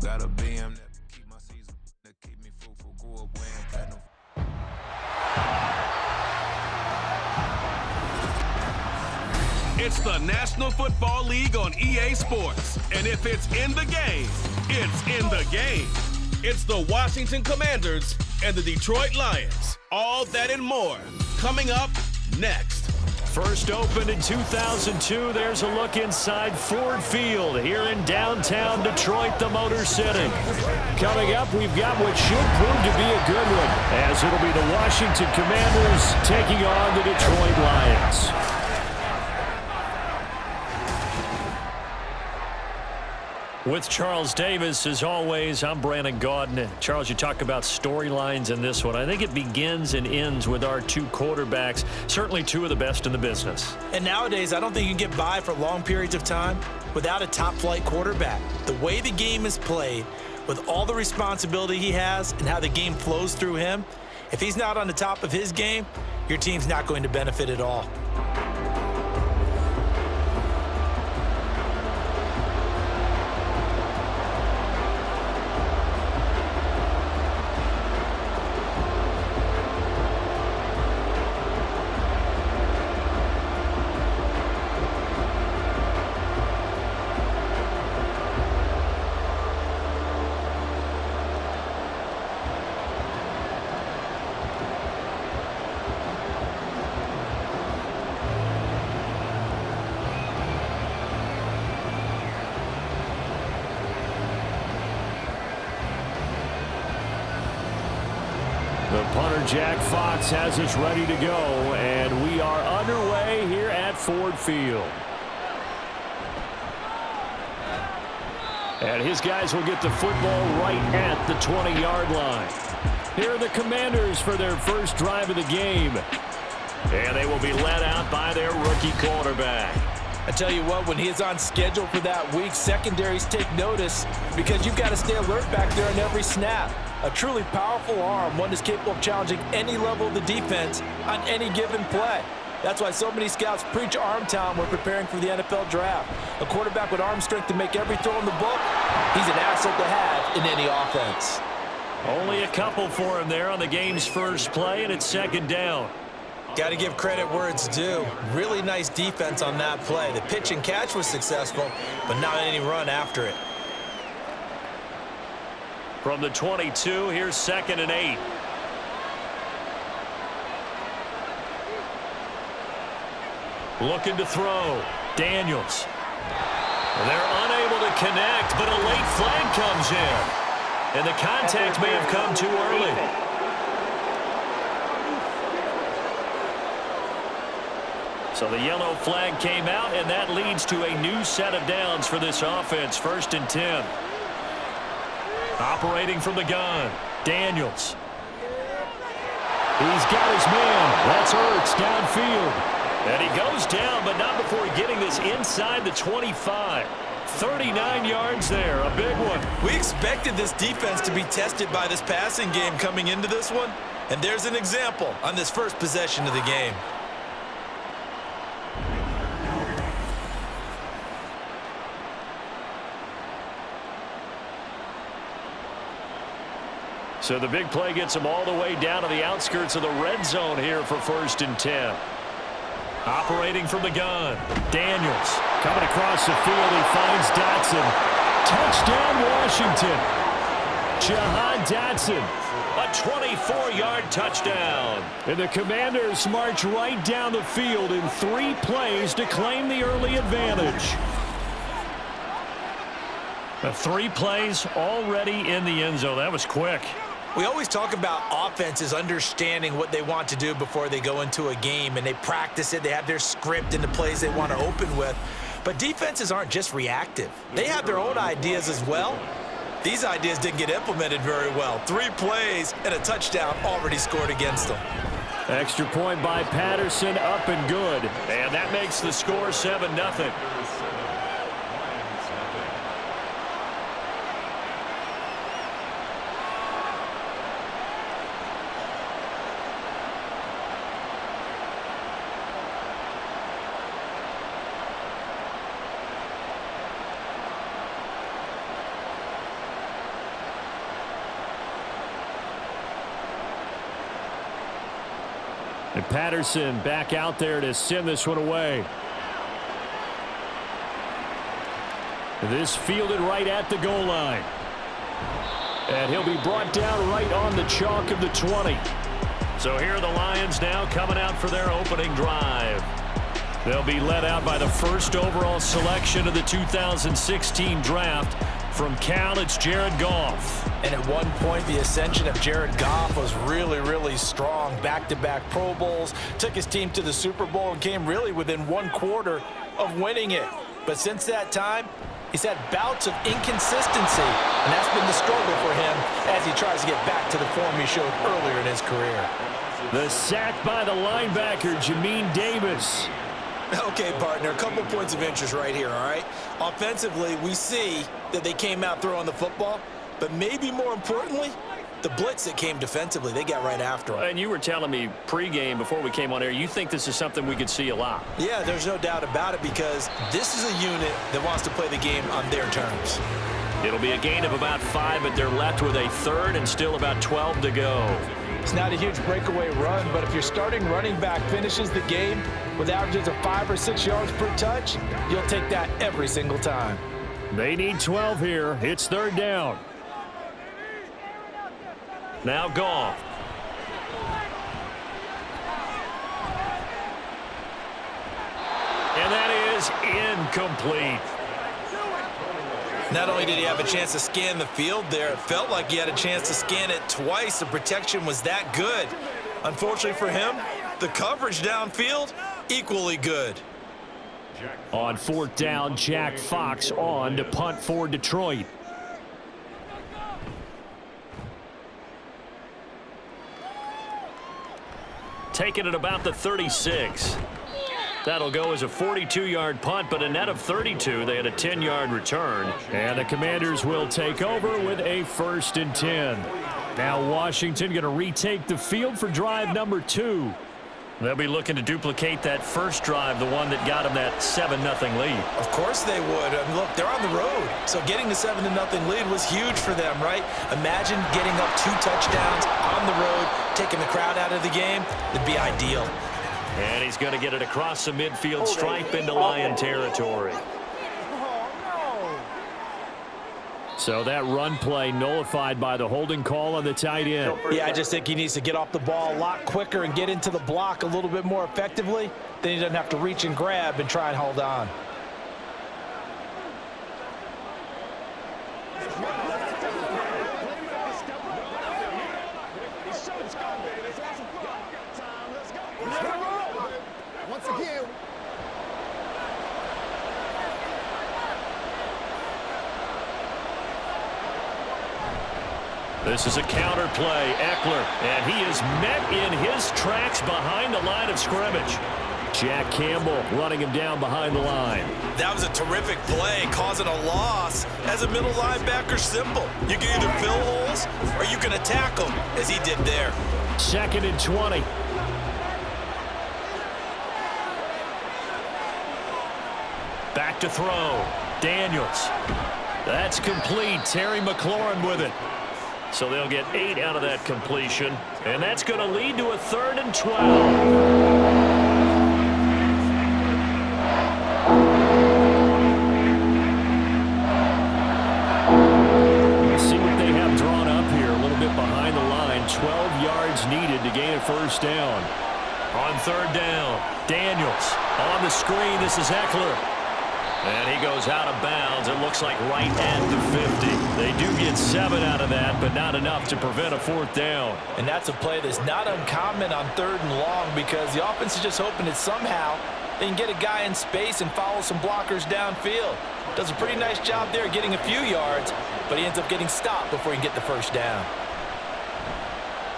Got a BM that keep my season, that keep me fruitful, go up wearing platinum. It's the National Football League on EA Sports. And if it's in the game, it's in the game. It's the Washington Commanders and the Detroit Lions. All that and more coming up next. First opened in 2002, there's a look inside Ford Field here in downtown Detroit, the Motor City. Coming up, we've got what should prove to be a good one, as it'll be the Washington Commanders taking on the Detroit Lions. With Charles Davis, as always, I'm Brandon Gaudin. Charles, you talk about storylines in this one. I think it begins and ends with our two quarterbacks, certainly two of the best in the business. And nowadays, I don't think you can get by for long periods of time without a top-flight quarterback. The way the game is played, with all the responsibility he has and how the game flows through him, if he's not on the top of his game, your team's not going to benefit at all. The punter, Jack Fox, has us ready to go, and we are underway here at Ford Field. And his guys will get the football right at the 20-yard line. Here are the Commanders for their first drive of the game. And they will be led out by their rookie quarterback. I tell you what, when he is on schedule for that week, secondaries take notice because you've got to stay alert back there on every snap. A truly powerful arm, one that's capable of challenging any level of the defense on any given play. That's why so many scouts preach arm talent when preparing for the NFL draft. A quarterback with arm strength to make every throw in the book, he's an asset to have in any offense. Only a couple for him there on the game's first play, and it's second down. Got to give credit where it's due. Really nice defense on that play. The pitch and catch was successful, but not any run after it. From the 22, here's 2nd and 8. Looking to throw. Daniels. They're unable to connect, but a late flag comes in. And the contact may have come too early. So the yellow flag came out, and that leads to a new set of downs for this offense. 1st and 10. Operating from the gun, Daniels. He's got his man. That's Ertz downfield. And he goes down, but not before getting this inside the 25. 39 yards there, a big one. We expected this defense to be tested by this passing game coming into this one. And there's an example on this first possession of the game. So the big play gets him all the way down to the outskirts of the red zone here for 1st and 10. Operating from the gun, Daniels. Coming across the field, he finds Dotson. Touchdown, Washington. Jahan Dotson. A 24-yard touchdown. And the Commanders march right down the field in 3 plays to claim the early advantage. 3 plays already in the end zone. That was quick. We always talk about offenses understanding what they want to do before they go into a game, and they practice it. They have their script and the plays they want to open with. But defenses aren't just reactive. They have their own ideas as well. These ideas didn't get implemented very well. 3 plays and a touchdown already scored against them. Extra point by Patterson, up and good. And that makes the score 7-0. And Patterson back out there to send this one away. This fielded right at the goal line. And he'll be brought down right on the chalk of the 20. So here are the Lions now coming out for their opening drive. They'll be led out by the first overall selection of the 2016 draft. From Cal, it's Jared Goff. And at one point, the ascension of Jared Goff was really, really strong. Back-to-back Pro Bowls, took his team to the Super Bowl, and came really within one quarter of winning it. But since that time, he's had bouts of inconsistency, and that's been the struggle for him as he tries to get back to the form he showed earlier in his career. The sack by the linebacker, Jamin Davis. Okay, partner, a couple points of interest right here, all right? Offensively, we see that they came out throwing the football, but maybe more importantly, the blitz that came defensively, they got right after him. And you were telling me pregame before we came on air, you think this is something we could see a lot. Yeah, there's no doubt about it because this is a unit that wants to play the game on their terms. It'll be a gain of about 5, but they're left with a third and still about 12 to go. It's not a huge breakaway run, but if your starting running back finishes the game with averages of 5 or 6 yards per touch, you'll take that every single time. They need 12 here. It's third down. Now Goff. And that is incomplete. Not only did he have a chance to scan the field there, it felt like he had a chance to scan it twice. The protection was that good. Unfortunately for him, the coverage downfield, equally good. On fourth down, Jack Fox on to punt for Detroit. Taking it about the 36. That'll go as a 42-yard punt, but a net of 32. They had a 10-yard return. And the Commanders will take over with a 1st and 10. Now Washington going to retake the field for drive number 2. They'll be looking to duplicate that first drive, the one that got them that 7-0 lead. Of course they would. Look, they're on the road. So getting the 7-0 lead was huge for them, right? Imagine getting up 2 touchdowns on the road, taking the crowd out of the game. It'd be ideal. And he's going to get it across the midfield stripe into Lion territory. So that run play nullified by the holding call on the tight end. Yeah, I just think he needs to get off the ball a lot quicker and get into the block a little bit more effectively. Then he doesn't have to reach and grab and try and hold on. Once again. This is a counter play, Eckler, and he is met in his tracks behind the line of scrimmage. Jack Campbell running him down behind the line. That was a terrific play, causing a loss. As a middle linebacker, simple. You can either fill holes or you can attack them, as he did there. 2nd and 20. Back to throw. Daniels. That's complete. Terry McLaurin with it. So they'll get 8 out of that completion. And that's going to lead to a 3rd and 12. See what they have drawn up here. A little bit behind the line. 12 yards needed to gain a 1st down. On 3rd down, Daniels. On the screen, this is Eckler. And he goes out of bounds. It looks like right at the 50. They do get 7 out of that, but not enough to prevent a 4th down. And that's a play that's not uncommon on 3rd and long because the offense is just hoping that somehow they can get a guy in space and follow some blockers downfield. Does a pretty nice job there getting a few yards, but he ends up getting stopped before he can get the 1st down.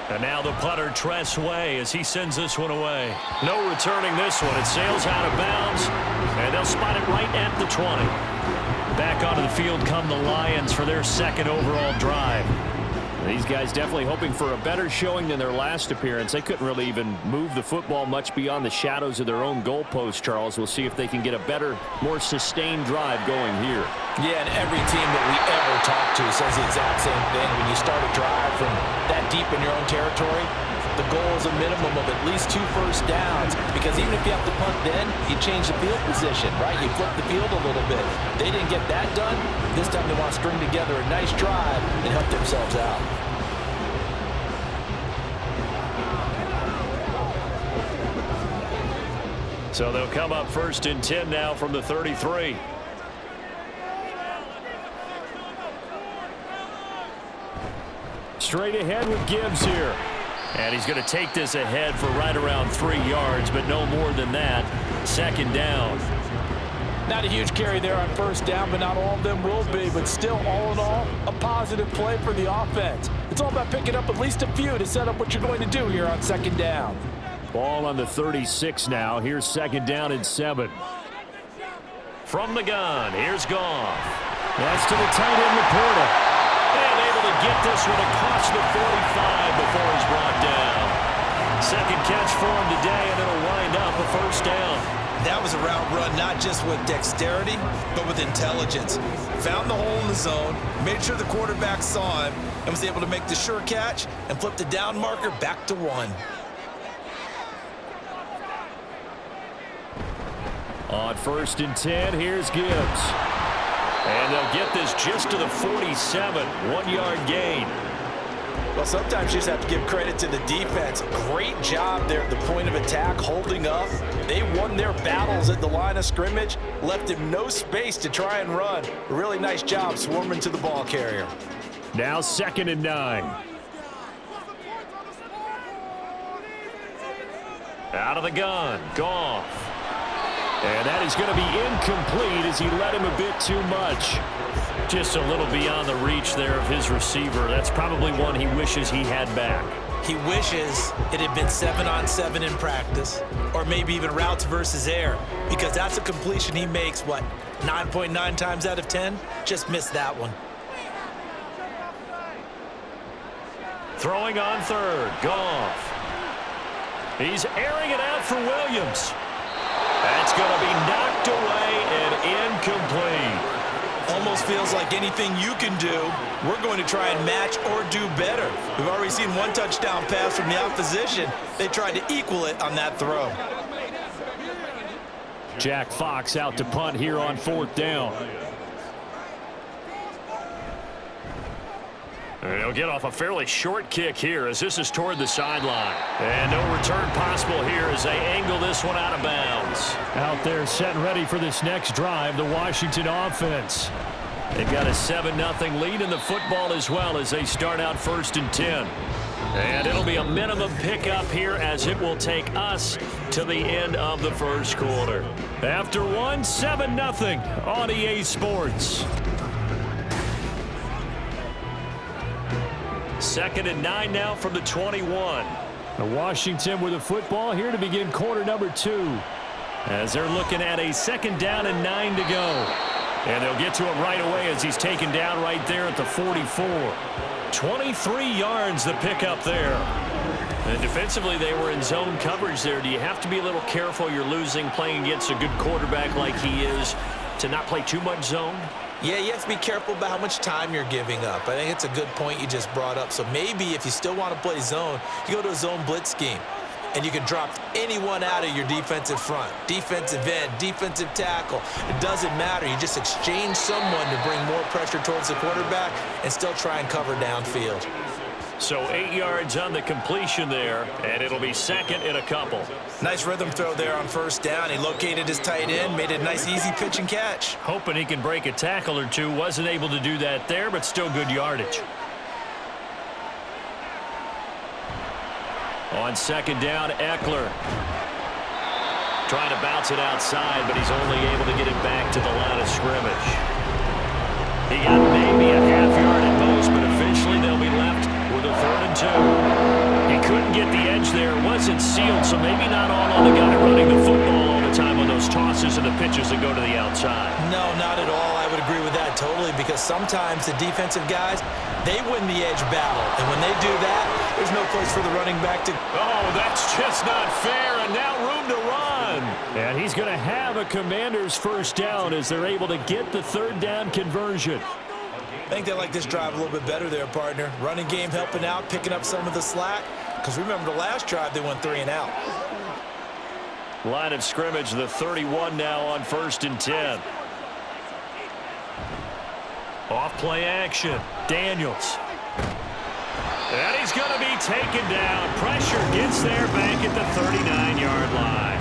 And now the punter, Tress Way, as he sends this one away. No returning this one. It sails out of bounds, and they'll spot it right at the 20. Back onto the field come the Lions for their 2nd overall drive. These guys definitely hoping for a better showing than their last appearance. They couldn't really even move the football much beyond the shadows of their own goalpost, Charles. We'll see if they can get a better, more sustained drive going here. Yeah, and every team that we ever talk to says the exact same thing. When you start a drive from that deep in your own territory, the goal is a minimum of at least 2 first downs, because even if you have to punt then, you change the field position, right? You flip the field a little bit. They didn't get that done. This time they want to string together a nice drive and help themselves out. So they'll come up 1st and 10 now from the 33. Straight ahead with Gibbs here. And he's going to take this ahead for right around 3 yards, but no more than that. 2nd down. Not a huge carry there on 1st down, but not all of them will be. But still, all in all, a positive play for the offense. It's all about picking up at least a few to set up what you're going to do here on 2nd down. Ball on the 36 now. Here's 2nd down and 7. From the gun, here's Goff. That's to the tight end, Laporta. And able to get this one across the 45 before he's brought down. 2nd catch for him today, and it'll wind up a 1st down. That was a route run not just with dexterity, but with intelligence. Found the hole in the zone, made sure the quarterback saw him, and was able to make the sure catch and flip the down marker back to 1. On 1st and 10, here's Gibbs. And they'll get this just to the 47, 1-yard gain. Well, sometimes you just have to give credit to the defense. Great job there at the point of attack, holding up. They won their battles at the line of scrimmage, left him no space to try and run. A really nice job swarming to the ball carrier. Now 2nd and 9. Out of the gun, Goff. And that is going to be incomplete as he let him a bit too much. Just a little beyond the reach there of his receiver. That's probably one he wishes he had back. He wishes it had been 7-on-7 in practice, or maybe even routes versus air, because that's a completion he makes, 9.9 times out of 10? Just missed that one. Throwing on 3rd, Goff. He's airing it out for Williams. That's going to be knocked away and incomplete. Almost feels like anything you can do, we're going to try and match or do better. We've already seen 1 touchdown pass from the opposition. They tried to equal it on that throw. Jack Fox out to punt here on 4th down. He'll get off a fairly short kick here as this is toward the sideline. And no return possible here as they angle this one out of bounds. Out there set and ready for this next drive, the Washington offense. They've got a 7-0 lead in the football as well as they start out 1st and 10. And it'll be a minimum pickup here as it will take us to the end of the 1st quarter. After 7-0 on EA Sports. 2nd and 9 now from the 21. Washington with the football here to begin quarter number 2. As they're looking at a 2nd down and 9 to go. And they'll get to him right away as he's taken down right there at the 44. 23 yards the pickup there. And defensively they were in zone coverage there. Do you have to be a little careful you're losing playing against a good quarterback like he is to not play too much zone? Yeah, you have to be careful about how much time you're giving up. I think it's a good point you just brought up. So maybe if you still want to play zone, you go to a zone blitz scheme. And you can drop anyone out of your defensive front. Defensive end, defensive tackle. It doesn't matter. You just exchange someone to bring more pressure towards the quarterback and still try and cover downfield. So 8 yards on the completion there, and it'll be 2nd and a couple. Nice rhythm throw there on 1st down. He located his tight end, made it a nice, easy pitch and catch. Hoping he can break a tackle or two. Wasn't able to do that there, but still good yardage. On 2nd down, Eckler. Trying to bounce it outside, but he's only able to get it back to the line of scrimmage. He got maybe a half yard at most, but officially they'll be left with a 3rd and 2. He couldn't get the edge there. It wasn't sealed, so maybe not all on the guy running the football all the time on those tosses and the pitches that go to the outside. No, not at all. I would agree with that totally, because sometimes the defensive guys, they win the edge battle. And when they do that, there's no place for the running back to... Oh, that's just not fair, and now room to run. And he's going to have a Commander's 1st down as they're able to get the 3rd down conversion. I think they like this drive a little bit better there, partner. Running game helping out, picking up some of the slack. because remember the last drive they went 3 and out. Line of scrimmage, the 31 now on 1st and 10. Off play action. Daniels. And he's going to be taken down. Pressure gets there back at the 39-yard line.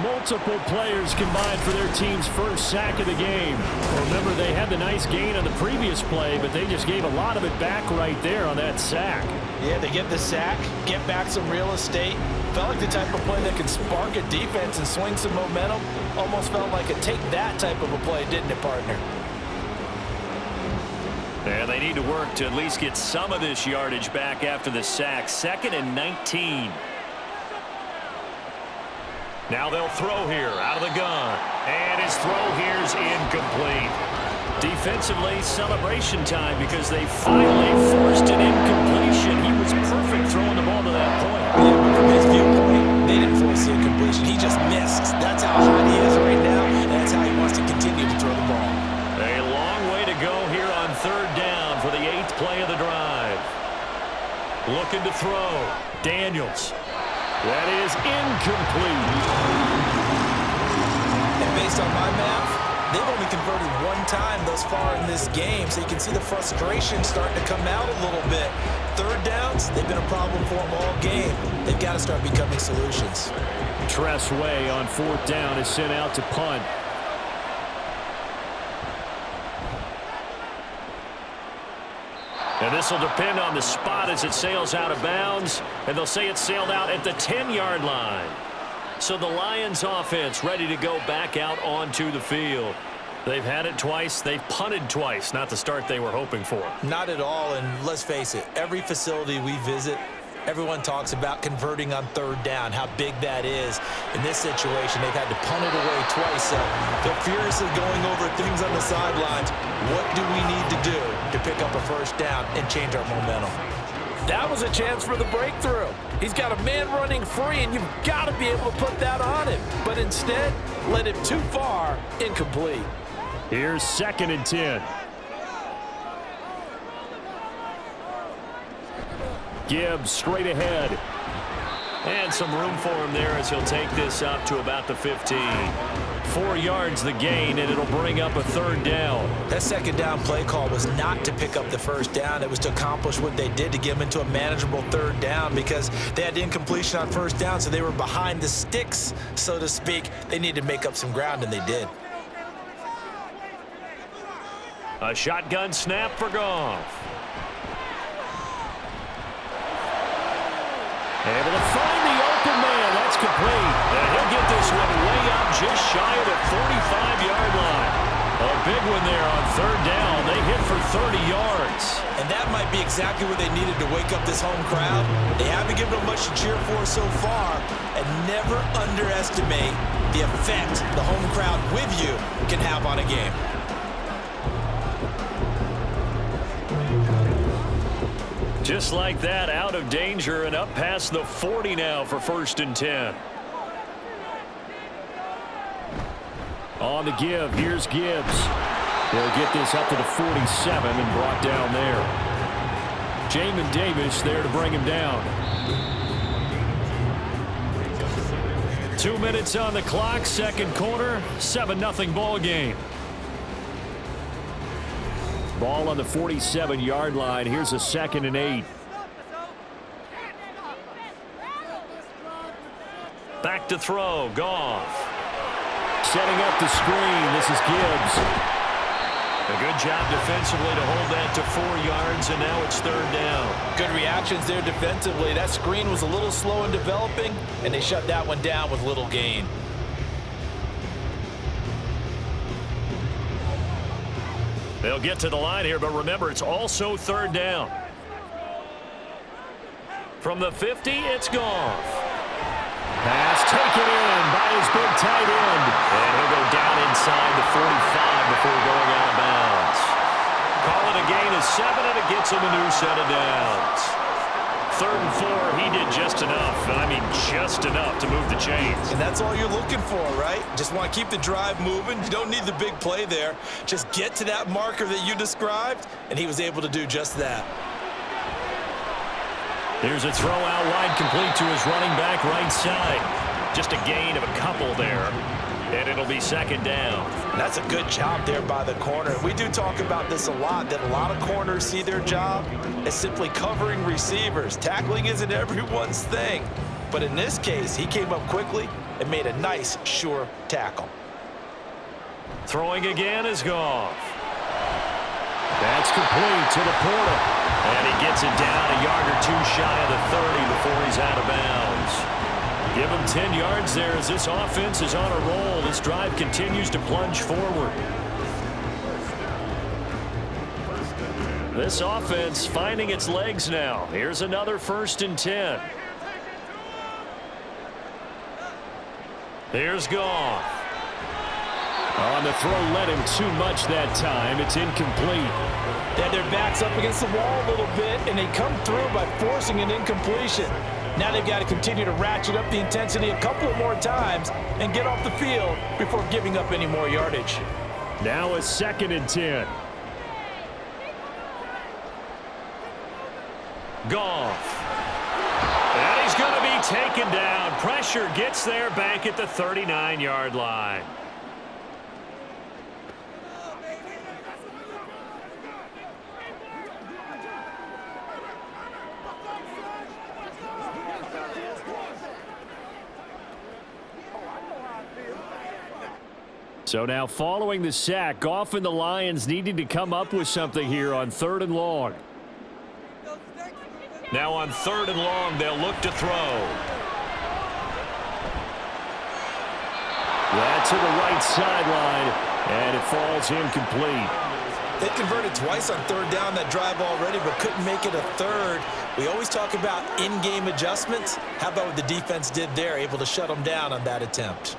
Multiple players combined for their team's first sack of the game. Remember, they had the nice gain on the previous play, but they just gave a lot of it back right there on that sack. Yeah, they get the sack, get back some real estate. Felt like the type of play that could spark a defense and swing some momentum. Almost felt like a take that type of a play, didn't it, partner? And they need to work to at least get some of this yardage back after the sack. 2nd and 19. Now they'll throw here out of the gun. And his throw here's incomplete. Defensively, celebration time because they finally forced an incompletion. He was perfect throwing the ball to that point. Yeah, but from his viewpoint, they didn't force the incompletion. He just missed. That's how hot he is right now, and that's how he wants to continue to throw the ball. A long way to go here on 3rd down for the 8th play of the drive. Looking to throw. Daniels. That is incomplete. And based on my math, they've only converted 1 time thus far in this game, so you can see the frustration starting to come out a little bit. 3rd downs, they've been a problem for them all game. They've got to start becoming solutions. Tress Way on 4th down is sent out to punt. And this will depend on the spot as it sails out of bounds. And they'll say it sailed out at the 10-yard line. So the Lions offense ready to go back out onto the field. They've had it twice. They've punted twice. Not the start they were hoping for. Not at all, and let's face it, every facility we visit, everyone talks about converting on 3rd down, how big that is. In this situation, they've had to punt it away twice, so they're furiously going over things on the sidelines. What do we need to do to pick up a 1st down and change our momentum? That was a chance for the breakthrough. He's got a man running free, and you've got to be able to put that on him. But instead, led him too far, incomplete. Here's 2nd and 10. Gibbs straight ahead. And some room for him there as he'll take this up to about the 15. 4 yards the gain, and it'll bring up a 3rd down. That 2nd down play call was not to pick up the 1st down. It was to accomplish what they did to get them into a manageable 3rd down because they had incompletion on 1st down, so they were behind the sticks, so to speak. They needed to make up some ground, and they did. A shotgun snap for Goff. Able to find the open man. That's complete. And he'll get this one way up just shy of the 45-yard line. A big one there on 3rd down. They hit for 30 yards. And that might be exactly what they needed to wake up this home crowd. They haven't given them much to cheer for so far. And never underestimate the effect the home crowd with you can have on a game. Just like that, out of danger and up past the 40 now for 1st and 10. On the give, here's Gibbs. They'll get this up to the 47 and brought down there. Jamin Davis there to bring him down. 2 minutes on the clock, 2nd quarter, 7-0 ball game. Ball on the 47-yard line. Here's a 2nd and 8. Back to throw. Goff. Setting up the screen. This is Gibbs. A good job defensively to hold that to 4 yards, and now it's 3rd down. Good reactions there defensively. That screen was a little slow in developing, and they shut that one down with little gain. They'll get to the line here, but remember, it's also 3rd down. From the 50, it's Goff. Pass taken in by his big tight end. And he'll go down inside the 45 before going out of bounds. Call it a gain of 7, and it gets him a new set of downs. 3rd and 4, he did just enough, and I mean just enough to move the chains. And that's all you're looking for, right? Just want to keep the drive moving. You don't need the big play there. Just get to that marker that you described, and he was able to do just that. Here's a throw out wide, complete to his running back right side. Just a gain of a couple there, and it'll be second down. That's a good job there by the corner. We do talk about this a lot, that a lot of corners see their job as simply covering receivers. Tackling isn't everyone's thing. But in this case, he came up quickly and made a nice, sure tackle. Throwing again is Goff. That's complete to the Porter. And he gets it down a yard or two shy of the 30 before he's out of bounds. Give him 10 yards there as this offense is on a roll. This drive continues to plunge forward. This offense finding its legs now. Here's another 1st and 10. Here's Goff. On the throw, led him too much that time. It's incomplete. They had their backs up against the wall a little bit, and they come through by forcing an incompletion. Now they've got to continue to ratchet up the intensity a couple of more times and get off the field before giving up any more yardage. Now a 2nd and 10. Goff. And he's going to be taken down. Pressure gets there back at the 39-yard line. So now following the sack, Goff and the Lions needing to come up with something here on 3rd and long. Now on 3rd and long, they'll look to throw. That to the right sideline, and it falls incomplete. They converted twice on 3rd down that drive already, but couldn't make it a 3rd. We always talk about in-game adjustments. How about what the defense did there, able to shut them down on that attempt?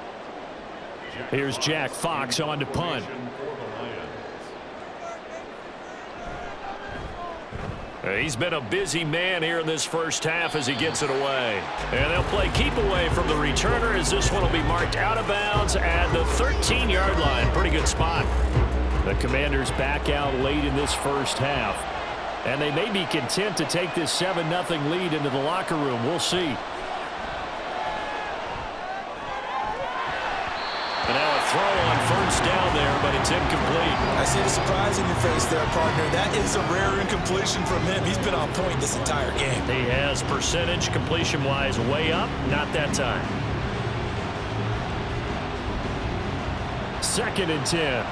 Here's Jack Fox on to punt. He's been a busy man here in this first half as he gets it away. And they'll play keep away from the returner as this one will be marked out of bounds at the 13-yard line. Pretty good spot. The Commanders back out late in this first half. And they may be content to take this 7-0 lead into the locker room. We'll see. And now a throw on 1st down there, but it's incomplete. I see the surprise in your face there, partner. That is a rare incompletion from him. He's been on point this entire game. He has percentage completion-wise way up. Not that time. 2nd and 10.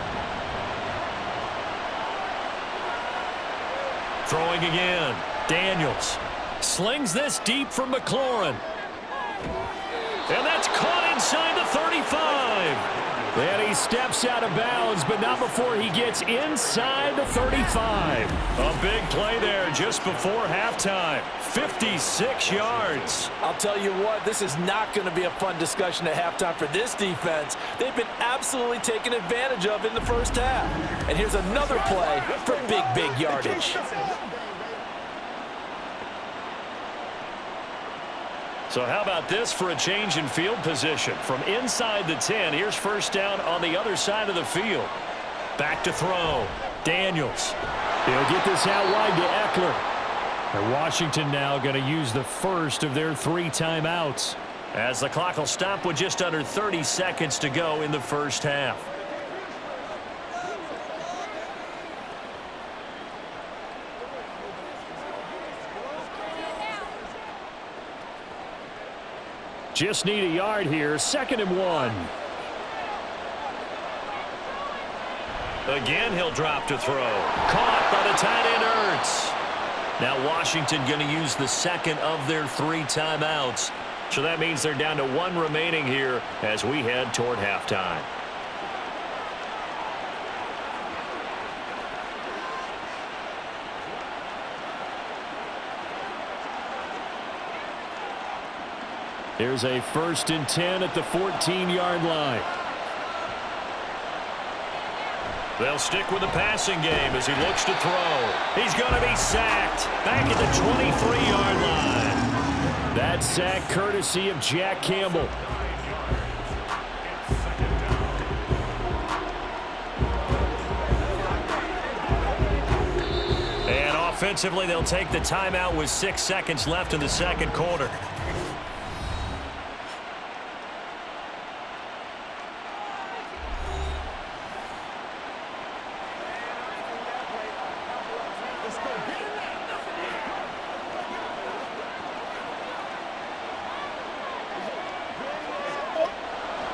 Throwing again. Daniels slings this deep from McLaurin. And that's caught inside the 35. And he steps out of bounds, but not before he gets inside the 35. A big play there just before halftime. 56 yards. I'll tell you what, this is not going to be a fun discussion at halftime for this defense. They've been absolutely taken advantage of in the first half. And here's another play for big yardage. So how about this for a change in field position? From inside the 10, here's 1st down on the other side of the field. Back to throw. Daniels. He'll get this out wide to Eckler. And Washington now going to use the first of their 3 timeouts, as the clock will stop with just under 30 seconds to go in the first half. Just need a yard here. 2nd and 1. Again, he'll drop to throw. Caught by the tight end Ertz. Now Washington going to use the 2nd of their 3 timeouts. So that means they're down to 1 remaining here as we head toward halftime. Here's a 1st and 10 at the 14-yard line. They'll stick with the passing game as he looks to throw. He's going to be sacked back at the 23-yard line. That sack courtesy of Jack Campbell. And off Offensively, they'll take the timeout with 6 seconds left in the second quarter.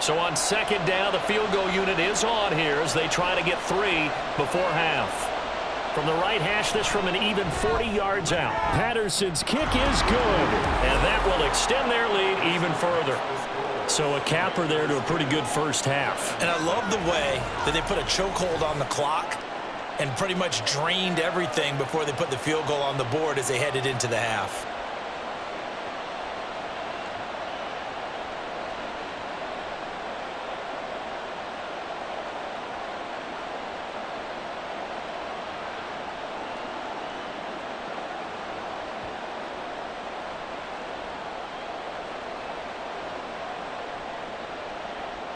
So on second down, the field goal unit is on here as they try to get 3 before half. From the right hash, this from an even 40 yards out. Patterson's kick is good, and that will extend their lead even further. So a capper there to a pretty good first half. And I love the way that they put a chokehold on the clock and pretty much drained everything before they put the field goal on the board as they headed into the half.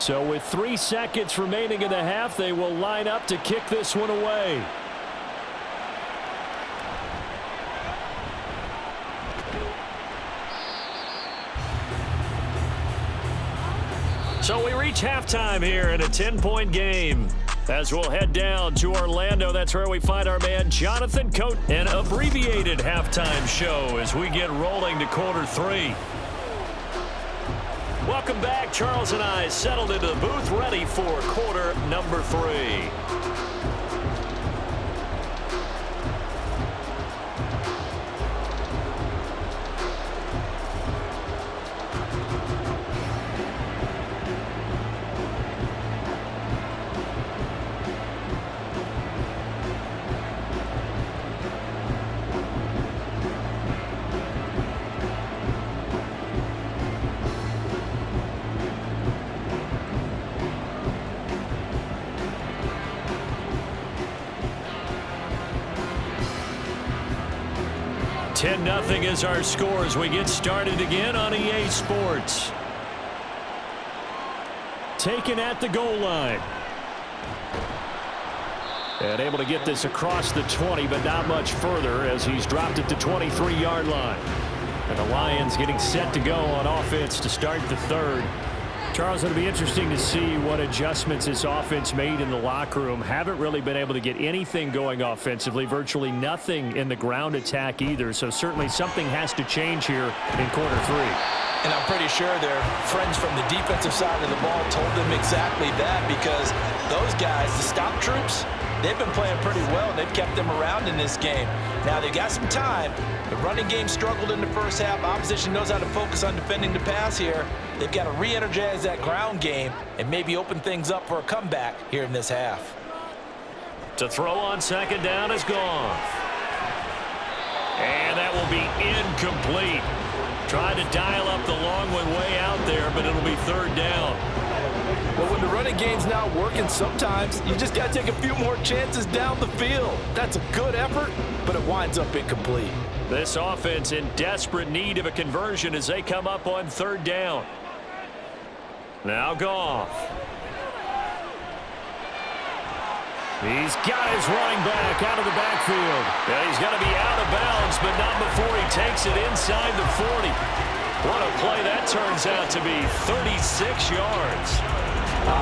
So with 3 seconds remaining in the half, they will line up to kick this one away. So we reach halftime here in a 10-point game. As we'll head down to Orlando, that's where we find our man Jonathan Coat. An abbreviated halftime show as we get rolling to quarter 3. Welcome back. Charles and I settled into the booth, ready for quarter number 3. Nothing is our score as we get started again on EA Sports. Taken at the goal line. And able to get this across the 20, but not much further as he's dropped it to 23-yard line. And the Lions getting set to go on offense to start the third. Charles, it'll be interesting to see what adjustments this offense made in the locker room. Haven't really been able to get anything going offensively, virtually nothing in the ground attack either. So certainly something has to change here in quarter 3. And I'm pretty sure their friends from the defensive side of the ball told them exactly that, because those guys, the stop troops, they've been playing pretty well. They've kept them around in this game. Now they've got some time. The running game struggled in the first half. Opposition knows how to focus on defending the pass here. They've got to re-energize that ground game and maybe open things up for a comeback here in this half. To throw on second down is gone. And that will be incomplete. Tried to dial up the long one way out there, but it'll be third down. Well, when the running game's not working, sometimes you just got to take a few more chances down the field. That's a good effort, but it winds up incomplete. This offense in desperate need of a conversion as they come up on third down. Now Goff. He's got his running back out of the backfield. Yeah, he's got to be out of bounds, but not before he takes it inside the 40. What a play that turns out to be, 36 yards.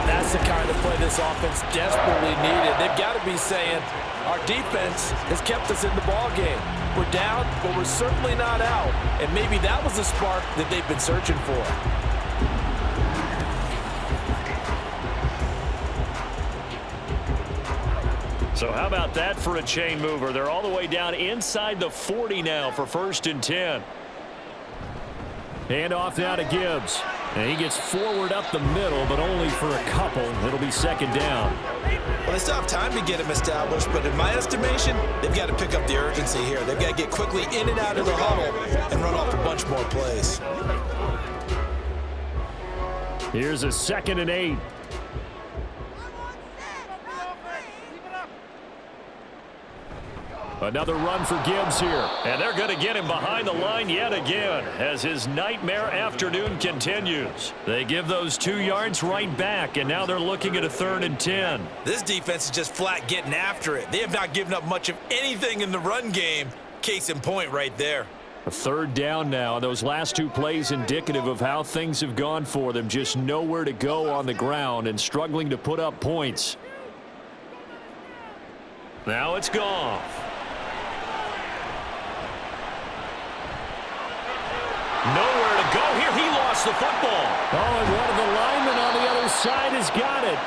That's the kind of play this offense desperately needed. They've got to be saying, our defense has kept us in the ballgame. We're down, but we're certainly not out. And maybe that was the spark that they've been searching for. So how about that for a chain mover? They're all the way down inside the 40 now for 1st and 10. Hand off now to Gibbs. And he gets forward up the middle, but only for a couple. It'll be second down. Well, they still have time to get him established, but in my estimation, they've got to pick up the urgency here. They've got to get quickly in and out of the huddle and run off a bunch more plays. Here's a 2nd and 8. Another run for Gibbs here. And they're going to get him behind the line yet again as his nightmare afternoon continues. They give those 2 yards right back, and now they're looking at a 3rd and 10. This defense is just flat getting after it. They have not given up much of anything in the run game. Case in point right there. A 3rd down now, and those last 2 plays indicative of how things have gone for them. Just nowhere to go on the ground and struggling to put up points. Now it's Goff. Nowhere to go here. He lost the football. Oh, and one of the linemen on the other side has got it.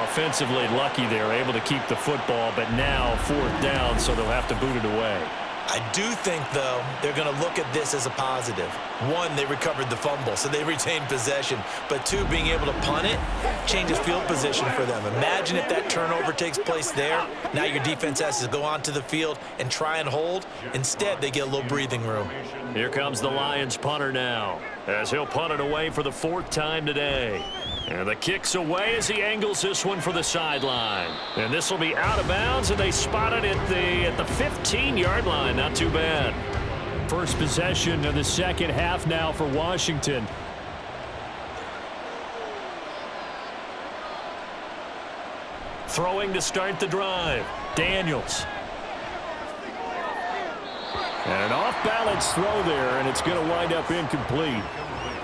Offensively lucky they're able to keep the football, but now 4th down, so they'll have to boot it away. I do think, though, they're going to look at this as a positive. 1, they recovered the fumble, so they retained possession. But 2, being able to punt it changes field position for them. Imagine if that turnover takes place there. Now your defense has to go onto the field and try and hold. Instead, they get a little breathing room. Here comes the Lions punter now, as he'll punt it away for the 4th time today. And the kick's away as he angles this one for the sideline. And this will be out of bounds, and they spot it at the 15-yard line. Not too bad. First possession of the second half now for Washington. Throwing to start the drive. Daniels. And an off-balance throw there, and it's going to wind up incomplete.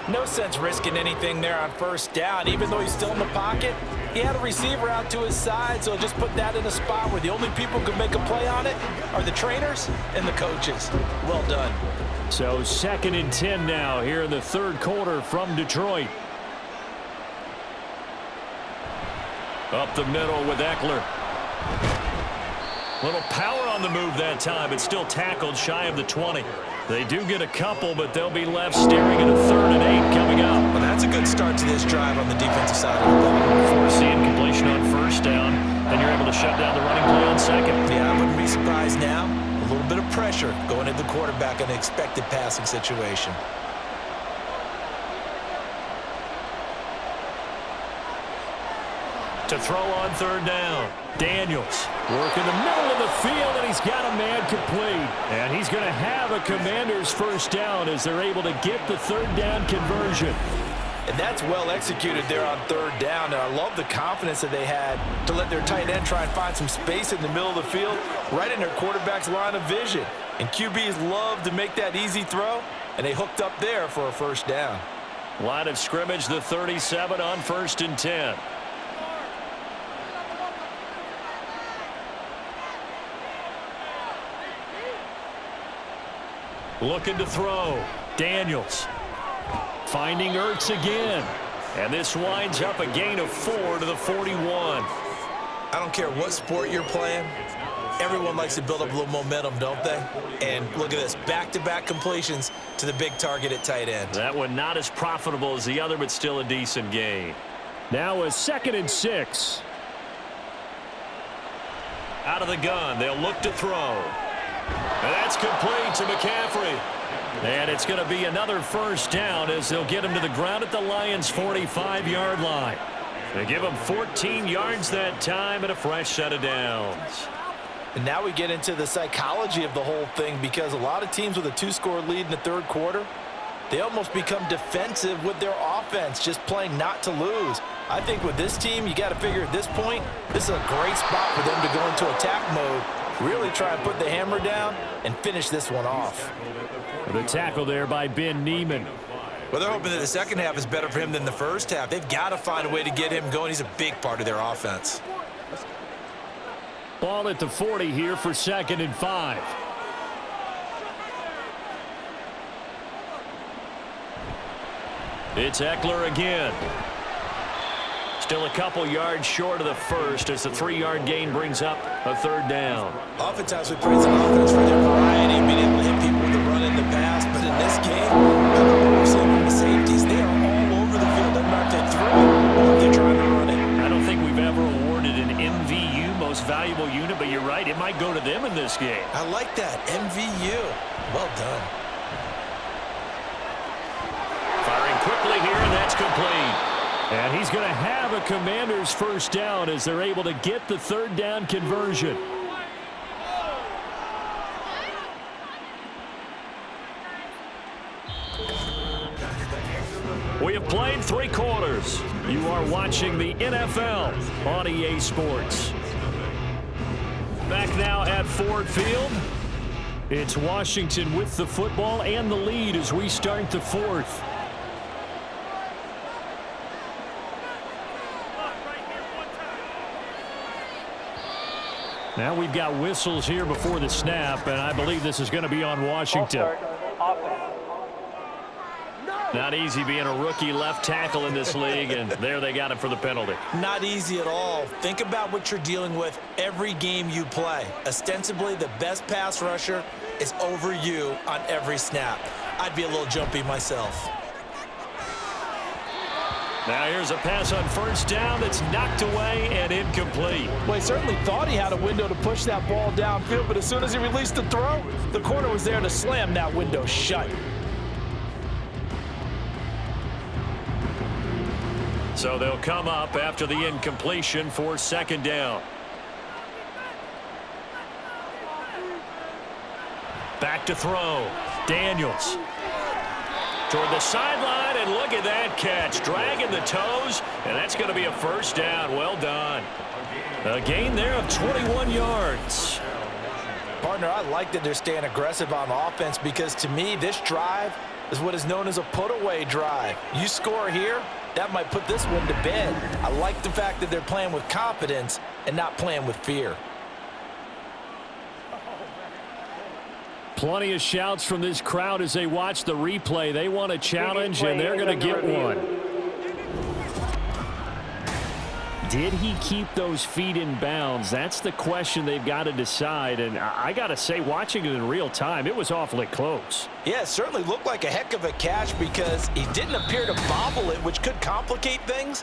No sense risking anything there on 1st down. Even though he's still in the pocket, he had a receiver out to his side, so just put that in a spot where the only people who can make a play on it are the trainers and the coaches. Well done. So 2nd and 10 now here in the 3rd quarter from Detroit. Up the middle with Eckler. Little power on the move that time, but still tackled shy of the 20. They do get a couple, but they'll be left staring at a 3rd and 8 coming up. Well, that's a good start to this drive on the defensive side of the ball. Forcing completion on 1st down, then you're able to shut down the running play on 2nd. Yeah, I wouldn't be surprised now. A little bit of pressure going at the quarterback in an expected passing situation. To throw on 3rd down. Daniels work in the middle of the field, and he's got a man complete. And he's going to have a Commander's 1st down as they're able to get the 3rd down conversion. And that's well executed there on 3rd down. And I love the confidence that they had to let their tight end try and find some space in the middle of the field, right in their quarterback's line of vision. And QBs love to make that easy throw, and they hooked up there for a 1st down. Line of scrimmage, the 37 on 1st and 10. Looking to throw. Daniels. Finding Ertz again. And this winds up a gain of 4 to the 41. I don't care what sport you're playing. Everyone likes to build up a little momentum, don't they? And look at this. Back-to-back completions to the big target at tight end. That one not as profitable as the other, but still a decent gain. Now a 2nd and 6. Out of the gun. They'll look to throw. And that's complete to McCaffrey. And it's going to be another 1st down as they'll get him to the ground at the Lions' 45-yard line. They give him 14 yards that time and a fresh set of downs. And now we get into the psychology of the whole thing, because a lot of teams with a 2-score lead in the 3rd quarter, they almost become defensive with their offense, just playing not to lose. I think with this team, you got to figure at this point, this is a great spot for them to go into attack mode, really try and put the hammer down and finish this one off. The tackle there by Ben Neiman. Well, they're hoping that the second half is better for him than the first half. They've got to find a way to get him going. He's a big part of their offense. Ball at the 40 here for 2nd and 5. It's Eckler again. Still a couple yards short of the first as the 3-yard gain brings up a 3rd down. Oftentimes we praise an offense for their variety of being able to hit people with the run in the pass, but in this game, I don't know what we're seeing from the safeties. They are all over the field. Doesn't matter if they throw it or if they're trying to run it. I don't think we've ever awarded an MVU, most valuable unit, but you're right, it might go to them in this game. I like that, MVU. Well done. Firing quickly here, and that's complete. And he's going to have a Commanders first down as they're able to get the third down conversion. We have played 3 quarters. You are watching the NFL on EA Sports. Back now at Ford Field. It's Washington with the football and the lead as we start the fourth. Now we've got whistles here before the snap, and I believe this is going to be on Washington. Not easy being a rookie left tackle in this league, and there they got him for the penalty. Not easy at all. Think about what you're dealing with every game you play. Ostensibly, the best pass rusher is over you on every snap. I'd be a little jumpy myself. Now here's a pass on first down that's knocked away and incomplete. Well, he certainly thought he had a window to push that ball downfield, but as soon as he released the throw, the corner was there to slam that window shut. So they'll come up after the incompletion for second down. Back to throw. Daniels. Toward the sideline, and look at that catch. Dragging the toes, and that's going to be a first down. Well done. A gain there of 21 yards. Partner, I like that they're staying aggressive on offense because, to me, this drive is what is known as a put-away drive. You score here, that might put this one to bed. I like the fact that they're playing with confidence and not playing with fear. Plenty of shouts from this crowd as they watch the replay. They want a challenge, and they're going to get one. Did he keep those feet in bounds? That's the question they've got to decide. And I got to say, watching it in real time, it was awfully close. Yeah, it certainly looked like a heck of a catch because he didn't appear to bobble it, which could complicate things.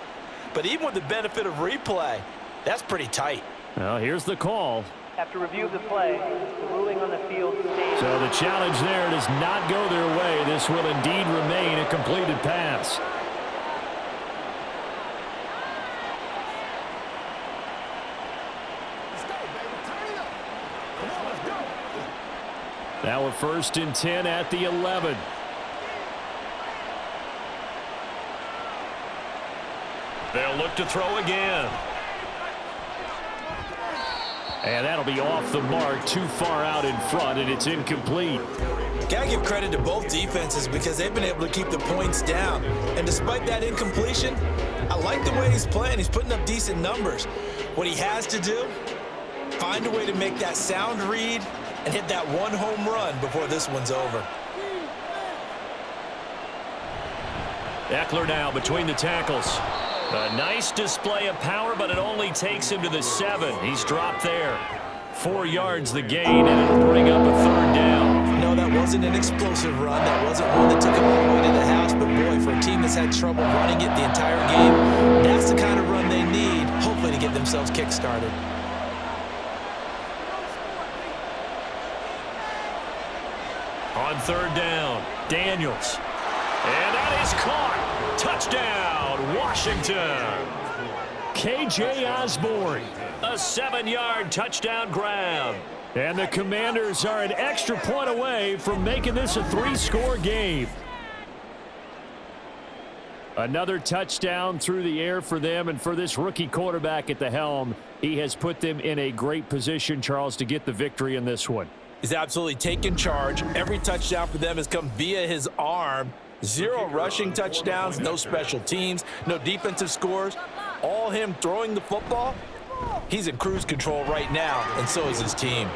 But even with the benefit of replay, that's pretty tight. Well, here's the call. After review of the play, the ruling on the field stays. So the challenge there does not go their way. This will indeed remain a completed pass. Now a 1st and 10 at the 11. They'll look to throw again. And that'll be off the mark, too far out in front, and it's incomplete. Gotta give credit to both defenses because they've been able to keep the points down. And despite that incompletion, I like the way he's playing. He's putting up decent numbers. What he has to do, find a way to make that sound read and hit that one home run before this one's over. Eckler now between the tackles. A nice display of power, but it only takes him to the 7. He's dropped there. 4 yards the gain, and it'll bring up a third down. No, that wasn't an explosive run. That wasn't one that took him all the way to the house. But, boy, for a team that's had trouble running it the entire game, that's the kind of run they need, hopefully, to get themselves kick-started. On third down, Daniels. And that is caught. Touchdown, Washington. K.J. Osborne, a 7-yard touchdown grab. And the Commanders are an extra point away from making this a 3-score game. Another touchdown through the air for them, and for this rookie quarterback at the helm, he has put them in a great position, Charles, to get the victory in this one. He's absolutely taken charge. Every touchdown for them has come via his arm. 0 rushing touchdowns, no special teams, no defensive scores. All him throwing the football. He's in cruise control right now, and so is his team.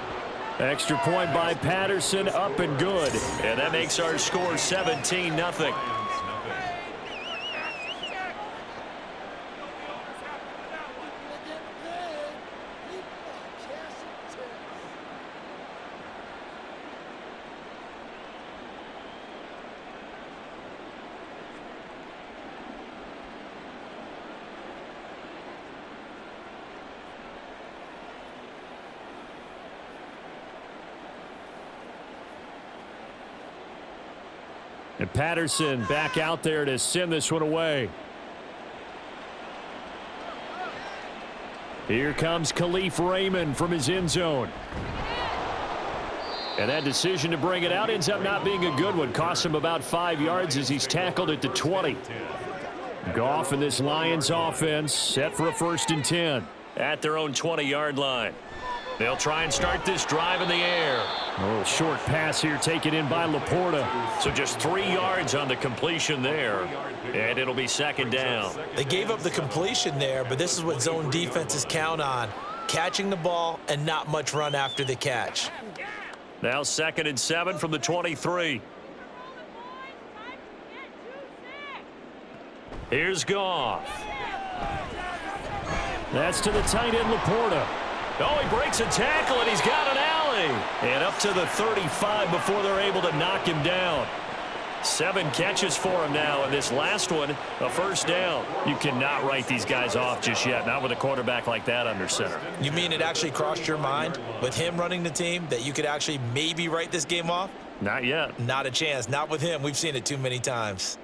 Extra point by Patterson, up and good. And that makes our score 17-0. And Patterson back out there to send this one away. Here comes Khalif Raymond from his end zone. And that decision to bring it out ends up not being a good one. Costs him about 5 yards as he's tackled at the 20. Goff and this Lions offense set for a 1st and 10. At their own 20-yard line. They'll try and start this drive in the air. A little short pass here taken in by Laporta. So just 3 yards on the completion there. And it'll be 2nd down. They gave up the completion there, but this is what zone defenses count on. Catching the ball and not much run after the catch. Now 2nd and 7 from the 23. Here's Goff. That's to the tight end, Laporta. Oh, he breaks a tackle, and he's got an alley. And up to the 35 before they're able to knock him down. 7 catches for him now, and this last one, a 1st down. You cannot write these guys off just yet, not with a quarterback like that under center. You mean it actually crossed your mind with him running the team that you could actually maybe write this game off? Not yet. Not a chance. Not with him. We've seen it too many times.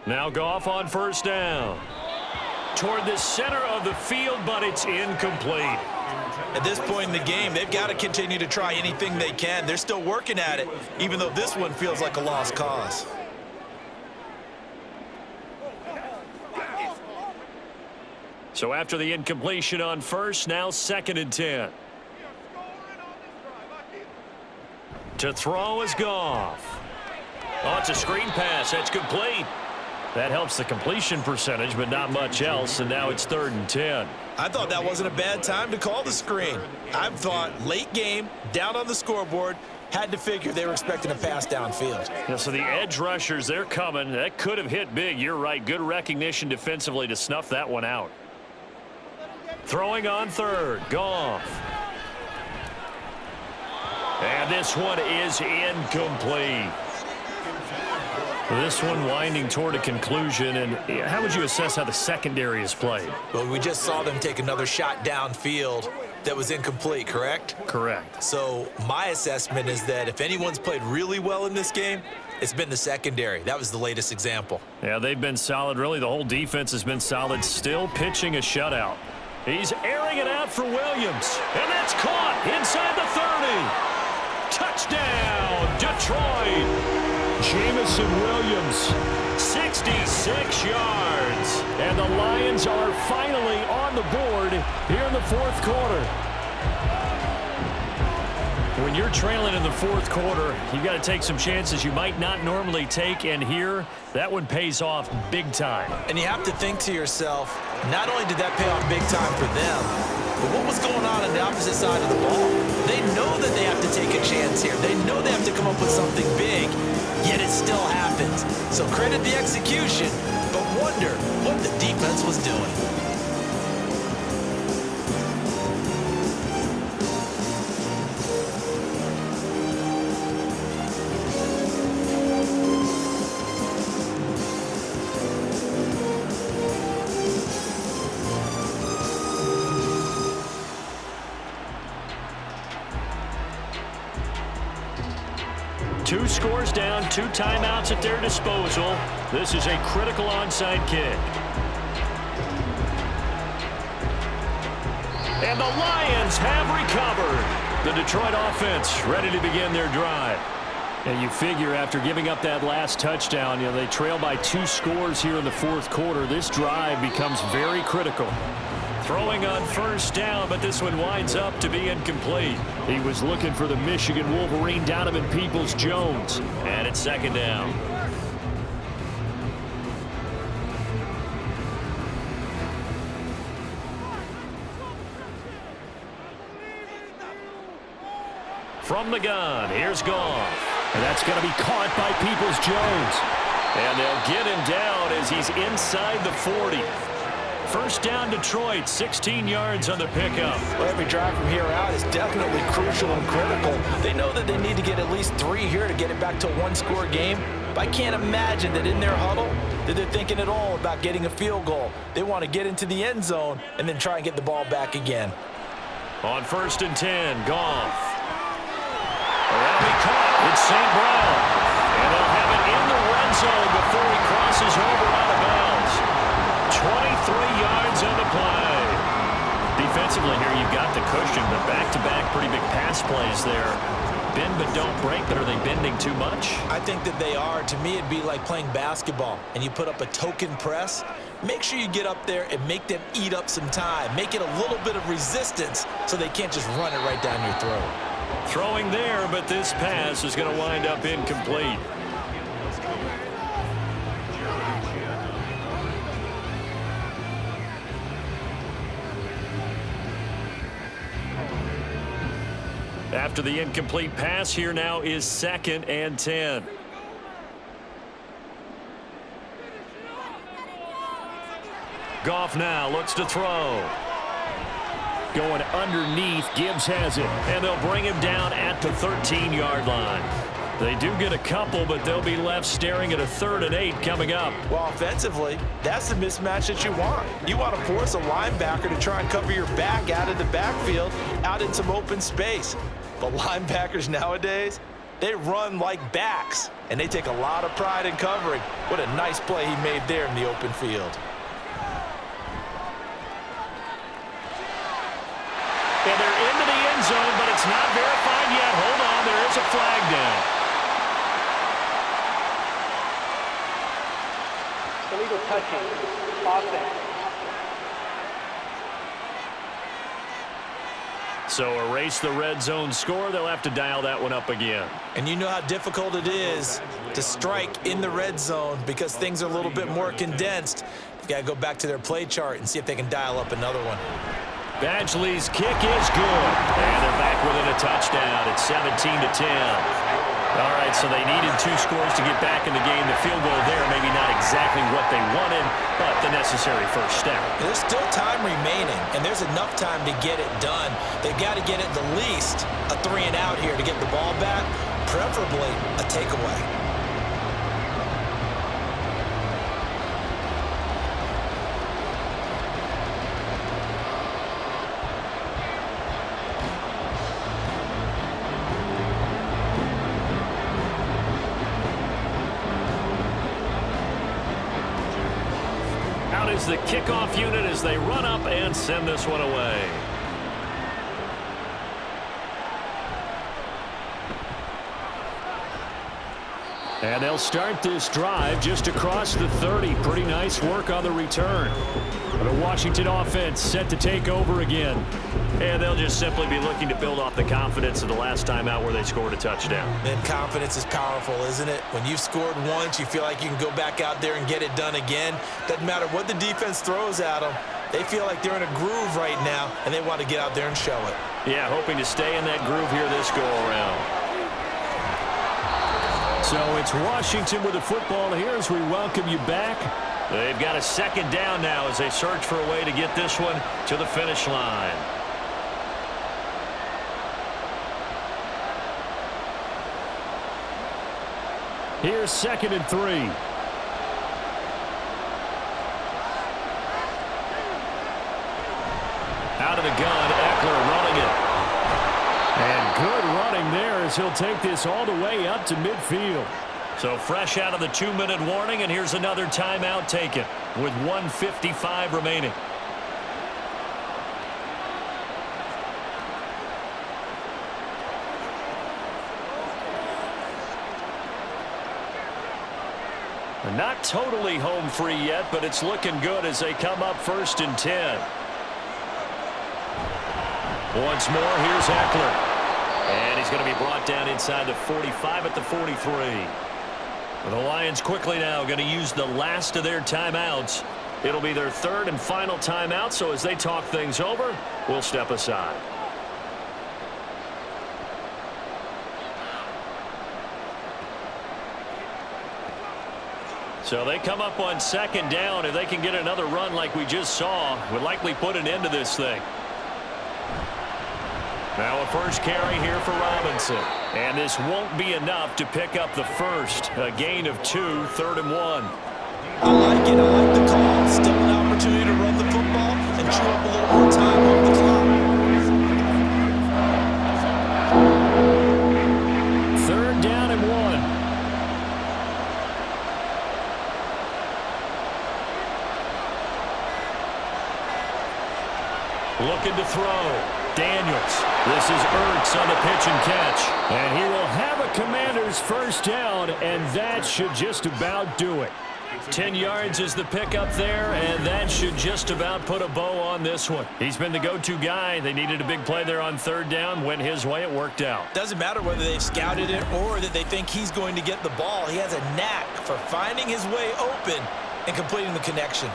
Now Goff on 1st down. Toward the center of the field, but it's incomplete. At this point in the game, they've got to continue to try anything they can. They're still working at it, even though this one feels like a lost cause. So after the incompletion on 1st, now 2nd and 10. To throw is Goff. Oh, it's a screen pass. That's complete. That helps the completion percentage, but not much else, and now it's 3rd and 10. I thought that wasn't a bad time to call the screen. I thought late game, down on the scoreboard, had to figure they were expecting a pass downfield. Yeah, so the edge rushers, they're coming. That could have hit big. You're right. Good recognition defensively to snuff that one out. Throwing on 3rd, Goff. And this one is incomplete. This one winding toward a conclusion, and how would you assess how the secondary is played? Well, we just saw them take another shot downfield that was incomplete, correct? Correct. So my assessment is that if anyone's played really well in this game, it's been the secondary. That was the latest example. Yeah, they've been solid. Really, the whole defense has been solid. Still pitching a shutout. He's airing it out for Williams, and that's caught inside the 30. Touchdown, Detroit. Jamison Williams, 66 yards. And the Lions are finally on the board here in the 4th quarter. When you're trailing in the 4th quarter, you've got to take some chances you might not normally take, and here, that one pays off big time. And you have to think to yourself, not only did that pay off big time for them, but what was going on the opposite side of the ball? They know that they have to take a chance here. They know they have to come up with something big, yet it still happens. So credit the execution, but wonder what the defense was doing. Two scores down, 2 timeouts at their disposal. This is a critical onside kick. And the Lions have recovered. The Detroit offense ready to begin their drive. And you figure after giving up that last touchdown, they trail by 2 scores here in the 4th quarter. This drive becomes very critical. Throwing on 1st down, but this one winds up to be incomplete. He was looking for the Michigan Wolverine, Donovan Peoples-Jones. And it's 2nd down. From the gun, here's Goff. And that's going to be caught by Peoples-Jones. And they'll get him down as he's inside the 40. 1st down, Detroit, 16 yards on the pickup. Well, every drive from here out is definitely crucial and critical. They know that they need to get at least 3 here to get it back to a 1-score game. But I can't imagine that in their huddle that they're thinking at all about getting a field goal. They want to get into the end zone and then try and get the ball back again. On 1st and 10, Goff. That'll be caught. It's St. Brown. And they'll have it in the red zone before he crosses over out of bounds. 23 yards yards on the play. Defensively here, you've got the cushion, but back-to-back pretty big pass plays there. Bend but don't break, but are they bending too much? I think that they are. To me, it'd be like playing basketball, and you put up a token press. Make sure you get up there and make them eat up some time. Make it a little bit of resistance so they can't just run it right down your throat. Throwing there, but this pass is going to wind up incomplete. After the incomplete pass, here now is 2nd and 10. Goff now looks to throw. Going underneath, Gibbs has it, and they'll bring him down at the 13-yard line. They do get a couple, but they'll be left staring at a 3rd and 8 coming up. Well, offensively, that's the mismatch that you want. You want to force a linebacker to try and cover your back out of the backfield, out in some open space. But linebackers nowadays, they run like backs, and they take a lot of pride in covering. What a nice play he made there in the open field. And they're into the end zone, but it's not verified yet. Hold on, there is a flag down. Illegal touching. Offense. So erase the red zone score. They'll have to dial that one up again. And you know how difficult it is to strike in the red zone because things are a little bit more condensed. You've got to go back to their play chart and see if they can dial up another one. Badgley's kick is good. And they're back within a touchdown. It's 17-10. All right, so they needed 2 scores to get back in the game. The field goal there, maybe not exactly what they wanted, but the necessary first step. There's still time remaining, and there's enough time to get it done. They've got to get at the least a 3-and-out here to get the ball back, preferably a takeaway. Is the kickoff unit as they run up and send this one away. And they'll start this drive just across the 30. Pretty nice work on the return. The Washington offense set to take over again. And they'll just simply be looking to build off the confidence of the last time out where they scored a touchdown. And confidence is powerful, isn't it? When you've scored once, you feel like you can go back out there and get it done again. Doesn't matter what the defense throws at them. They feel like they're in a groove right now, and they want to get out there and show it. Yeah, hoping to stay in that groove here this go-around. So it's Washington with the football here as we welcome you back. They've got a 2nd down now as they search for a way to get this one to the finish line. Here's 2nd and 3. Out of the gun, Eckler running it. And good running there as he'll take this all the way up to midfield. So fresh out of the 2-minute warning, and here's another timeout taken with 1:55 remaining. Not totally home free yet, but it's looking good as they come up 1st and 10. Once more, here's Eckler. And he's going to be brought down inside the 45 at the 43. The Lions quickly now going to use the last of their timeouts. It'll be their 3rd and final timeout, so as they talk things over, we'll step aside. So they come up on 2nd down. If they can get another run like we just saw, would likely put an end to this thing. Now a first carry here for Robinson. And this won't be enough to pick up the first. A gain of 2, 3rd and 1. I like it. I like the call. Still an opportunity to run the football and chew up a little more time off the clock. 3rd down and 1. to throw. Daniels. This is Ertz on the pitch and catch. And he will have a Commanders first down, and that should just about do it. 10 yards is the pickup there, and that should just about put a bow on this one. He's been the go-to guy. They needed a big play there on third down. Went his way. It worked out. Doesn't matter whether they've scouted it or that they think he's going to get the ball. He has a knack for finding his way open and completing the connection.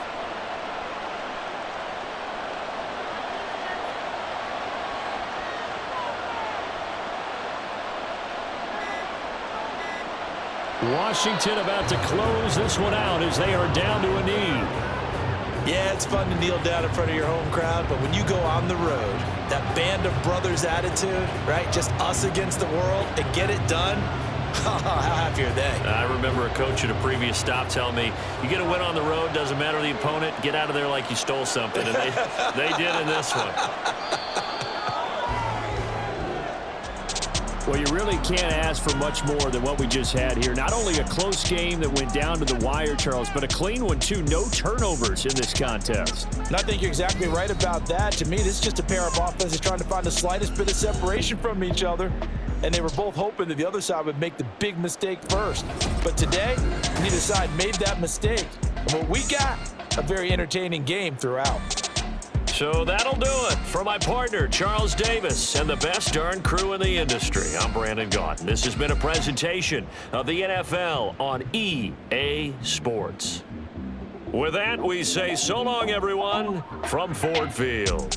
Washington about to close this one out as they are down to a knee. Yeah, it's fun to kneel down in front of your home crowd, but when you go on the road, that band of brothers attitude, right? Just us against the world and get it done. How happy are they? I remember a coach at a previous stop telling me, you get a win on the road, doesn't matter the opponent, get out of there like you stole something. And they did in this one. Well, you really can't ask for much more than what we just had here. Not only a close game that went down to the wire, Charles, but a clean one, too. No turnovers in this contest. And I think you're exactly right about that. To me, this is just a pair of offenses trying to find the slightest bit of separation from each other. And they were both hoping that the other side would make the big mistake first. But today, neither side made that mistake. And what we got, a very entertaining game throughout. So that'll do it for my partner, Charles Davis, and the best darn crew in the industry. I'm Brandon Gaudin. This has been a presentation of the NFL on EA Sports. With that, we say so long, everyone, from Ford Field.